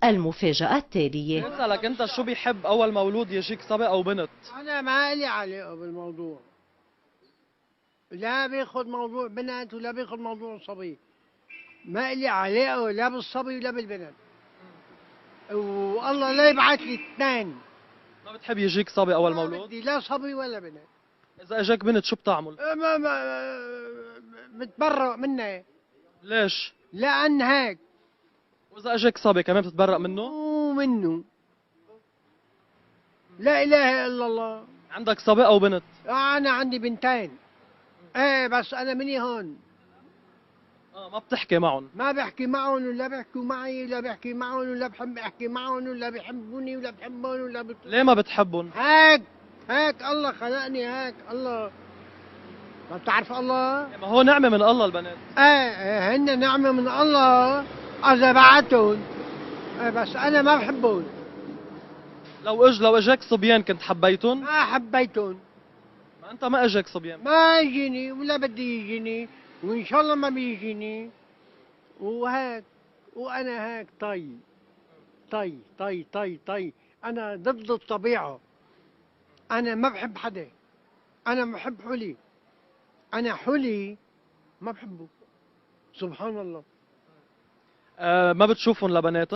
المفاجأة التالية. بسألك انت شو بيحب اول مولود يجيك صبي او بنت؟ انا ما لي علاقه بالموضوع، لا باخذ موضوع بنت ولا باخذ موضوع صبي، ما لي علاقه لا بالصبي ولا بالبنت، والله لا يبعث لي اثنين. ما بتحب يجيك صبي اول ما مولود؟ بدي لا صبي ولا بنت. اذا اجاك بنت شو بتعمل؟ ما بتبرأ منها. ليش؟ لأن هيك. واذا اجاك صبي كمان بتتبرأ منه؟ ومنه. لا إله إلا الله. عندك صبي او بنت؟ أنا عندي بنتين. إيه بس أنا مني هون. ما بتحكي معهم؟ ما بحكي معهم ولا بيحكوا معي ولا بحكي معهم ولا بحب أحكي معهم ولا بيحبوني ولا بحبهم ولا ليه ما بتحبهم؟ هيك الله خلقني هيك الله. ما بتعرف الله؟ ما هو نعمة من الله البنات. ايه هن نعمة من الله إذا بعتهم. ايه بس أنا ما بحبهم. لو اجاك صبيان كنت حبيتهم؟ ما حبيتهم. ما انت ما اجاك صبيان. ما يجيني ولا بدي يجيني وإن شاء الله ما بيجيني. وهيك وأنا هيك طي. أنا ضد الطبيعة. أنا ما بحب حدا. أنا بحب حلي. أنا حلي ما بحبه. سبحان الله. ما بتشوفهم لبناتك؟